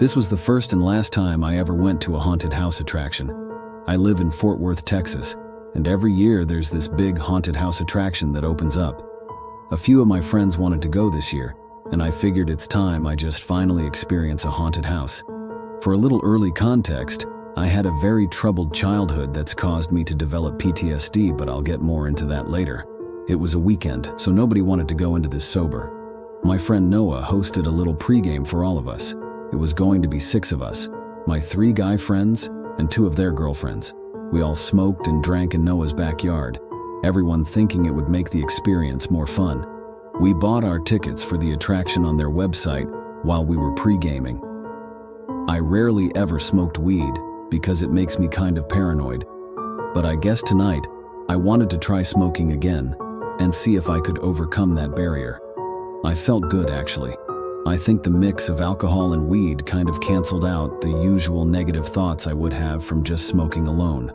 This was the first and last time I ever went to a haunted house attraction. I live in Fort Worth, Texas, and every year there's this big haunted house attraction that opens up. A few of my friends wanted to go this year, and I figured it's time I just finally experience a haunted house. For a little early context, I had a very troubled childhood that's caused me to develop PTSD, but I'll get more into that later. It was a weekend, so nobody wanted to go into this sober. My friend Noah hosted a little pregame for all of us. It was going to be 6 of us, my 3 guy friends and 2 of their girlfriends. We all smoked and drank in Noah's backyard, everyone thinking it would make the experience more fun. We bought our tickets for the attraction on their website while we were pre-gaming. I rarely ever smoked weed because it makes me kind of paranoid, but I guess tonight I wanted to try smoking again and see if I could overcome that barrier. I felt good, actually. I think the mix of alcohol and weed kind of canceled out the usual negative thoughts I would have from just smoking alone.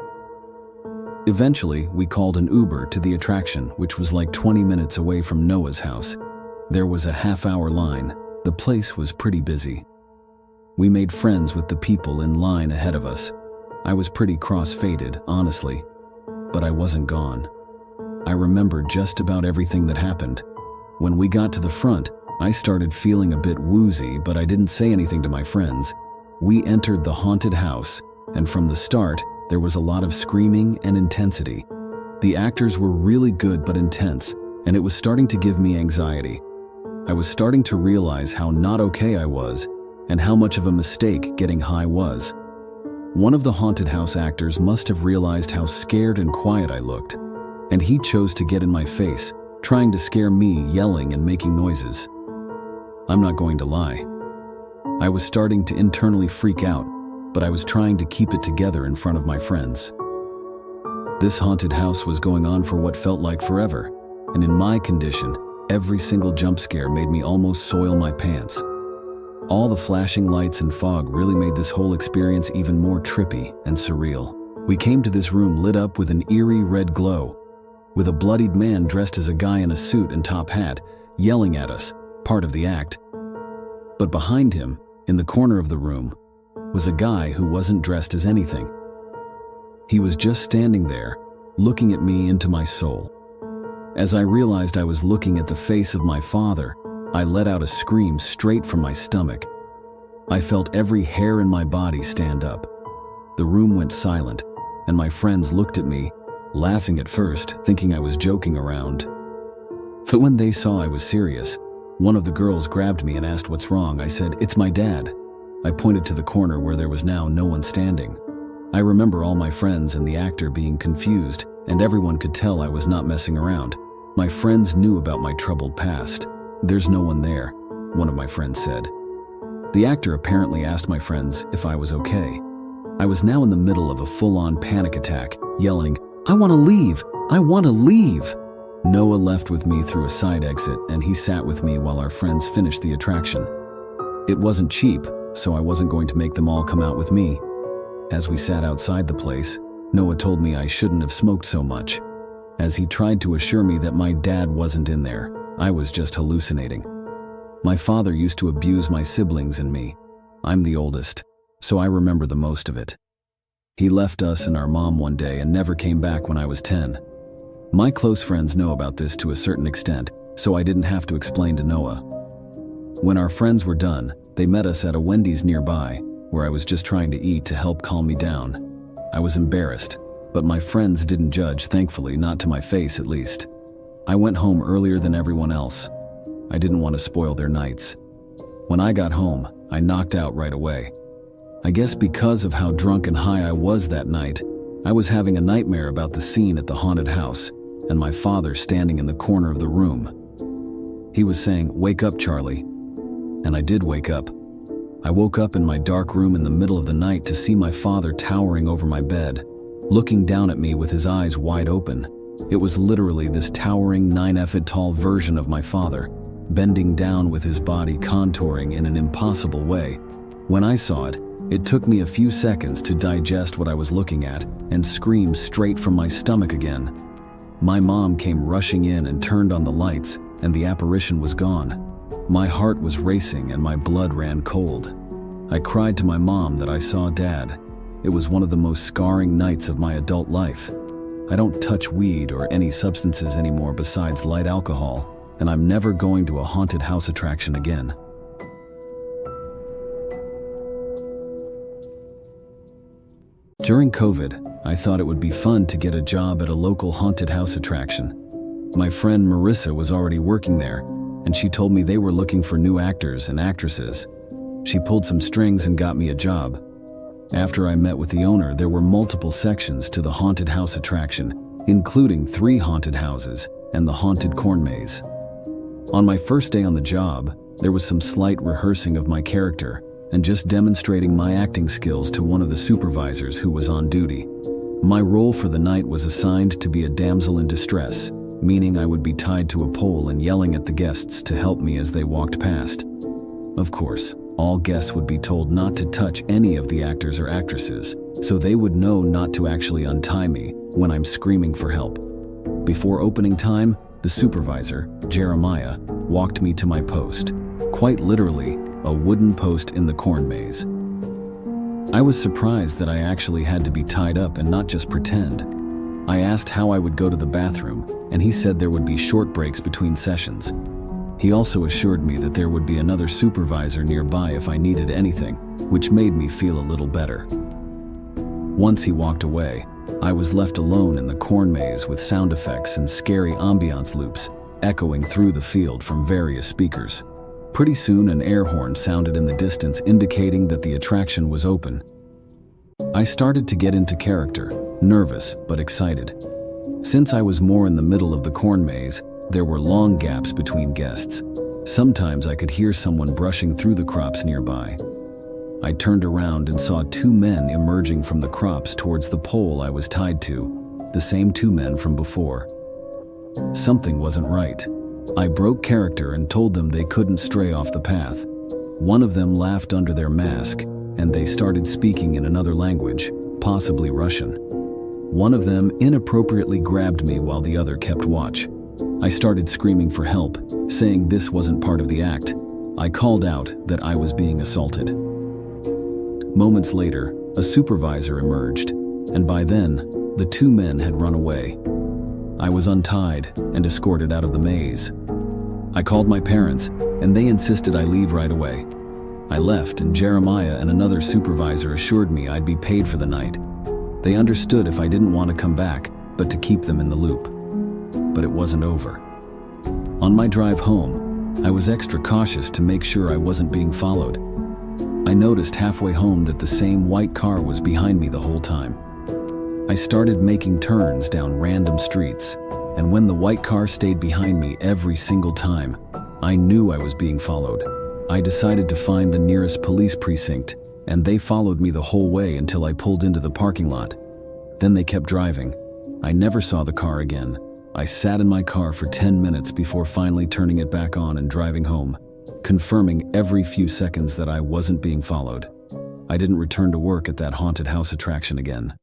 Eventually, we called an Uber to the attraction, which was like 20 minutes away from Noah's house. There was a half-hour line. The place was pretty busy. We made friends with the people in line ahead of us. I was pretty cross-faded, honestly, but I wasn't gone. I remember just about everything that happened. When we got to the front, I started feeling a bit woozy, but I didn't say anything to my friends. We entered the haunted house, and from the start, there was a lot of screaming and intensity. The actors were really good but intense, and it was starting to give me anxiety. I was starting to realize how not okay I was, and how much of a mistake getting high was. One of the haunted house actors must have realized how scared and quiet I looked, and he chose to get in my face, trying to scare me, yelling and making noises. I'm not going to lie. I was starting to internally freak out, but I was trying to keep it together in front of my friends. This haunted house was going on for what felt like forever, and in my condition, every single jump scare made me almost soil my pants. All the flashing lights and fog really made this whole experience even more trippy and surreal. We came to this room lit up with an eerie red glow, with a bloodied man dressed as a guy in a suit and top hat, yelling at us, part of the act. But behind him, in the corner of the room, was a guy who wasn't dressed as anything. He was just standing there, looking at me into my soul. As I realized I was looking at the face of my father, I let out a scream straight from my stomach. I felt every hair in my body stand up. The room went silent, and my friends looked at me, laughing at first, thinking I was joking around. But when they saw I was serious, one of the girls grabbed me and asked what's wrong. I said, "It's my dad." I pointed to the corner where there was now no one standing. I remember all my friends and the actor being confused, and everyone could tell I was not messing around. My friends knew about my troubled past. "There's no one there," one of my friends said. The actor apparently asked my friends if I was okay. I was now in the middle of a full-on panic attack, yelling, "I want to leave! I want to leave!" Noah left with me through a side exit, and he sat with me while our friends finished the attraction. It wasn't cheap, so I wasn't going to make them all come out with me. As we sat outside the place, Noah told me I shouldn't have smoked so much. As he tried to assure me that my dad wasn't in there, I was just hallucinating. My father used to abuse my siblings and me. I'm the oldest, so I remember the most of it. He left us and our mom one day and never came back when I was 10. My close friends know about this to a certain extent, so I didn't have to explain to Noah. When our friends were done, they met us at a Wendy's nearby, where I was just trying to eat to help calm me down. I was embarrassed, but my friends didn't judge, thankfully, not to my face at least. I went home earlier than everyone else. I didn't want to spoil their nights. When I got home, I knocked out right away. I guess because of how drunk and high I was that night, I was having a nightmare about the scene at the haunted house and my father standing in the corner of the room. He was saying, "Wake up, Charlie." And I did wake up. I woke up in my dark room in the middle of the night to see my father towering over my bed, looking down at me with his eyes wide open. It was literally this towering 9 feet tall version of my father, bending down with his body contouring in an impossible way. When I saw it, it took me a few seconds to digest what I was looking at and scream straight from my stomach again. My mom came rushing in and turned on the lights, and the apparition was gone. My heart was racing and my blood ran cold. I cried to my mom that I saw Dad. It was one of the most scarring nights of my adult life. I don't touch weed or any substances anymore besides light alcohol, and I'm never going to a haunted house attraction again. During COVID, I thought it would be fun to get a job at a local haunted house attraction. My friend Marissa was already working there, and she told me they were looking for new actors and actresses. She pulled some strings and got me a job. After I met with the owner, there were multiple sections to the haunted house attraction, including 3 haunted houses and the haunted corn maze. On my first day on the job, there was some slight rehearsing of my character and just demonstrating my acting skills to one of the supervisors who was on duty. My role for the night was assigned to be a damsel in distress, meaning I would be tied to a pole and yelling at the guests to help me as they walked past. Of course, all guests would be told not to touch any of the actors or actresses, so they would know not to actually untie me when I'm screaming for help. Before opening time, the supervisor, Jeremiah, walked me to my post, quite literally, a wooden post in the corn maze. I was surprised that I actually had to be tied up and not just pretend. I asked how I would go to the bathroom, and he said there would be short breaks between sessions. He also assured me that there would be another supervisor nearby if I needed anything, which made me feel a little better. Once he walked away, I was left alone in the corn maze with sound effects and scary ambiance loops echoing through the field from various speakers. Pretty soon an air horn sounded in the distance indicating that the attraction was open. I started to get into character, nervous but excited. Since I was more in the middle of the corn maze, there were long gaps between guests. Sometimes I could hear someone brushing through the crops nearby. I turned around and saw 2 men emerging from the crops towards the pole I was tied to, the same 2 men from before. Something wasn't right. I broke character and told them they couldn't stray off the path. One of them laughed under their mask, and they started speaking in another language, possibly Russian. One of them inappropriately grabbed me while the other kept watch. I started screaming for help, saying this wasn't part of the act. I called out that I was being assaulted. Moments later, a supervisor emerged, and by then, the 2 men had run away. I was untied and escorted out of the maze. I called my parents, and they insisted I leave right away. I left, and Jeremiah and another supervisor assured me I'd be paid for the night. They understood if I didn't want to come back, but to keep them in the loop. But it wasn't over. On my drive home, I was extra cautious to make sure I wasn't being followed. I noticed halfway home that the same white car was behind me the whole time. I started making turns down random streets, and when the white car stayed behind me every single time, I knew I was being followed. I decided to find the nearest police precinct, and they followed me the whole way until I pulled into the parking lot. Then they kept driving. I never saw the car again. I sat in my car for 10 minutes before finally turning it back on and driving home, confirming every few seconds that I wasn't being followed. I didn't return to work at that haunted house attraction again.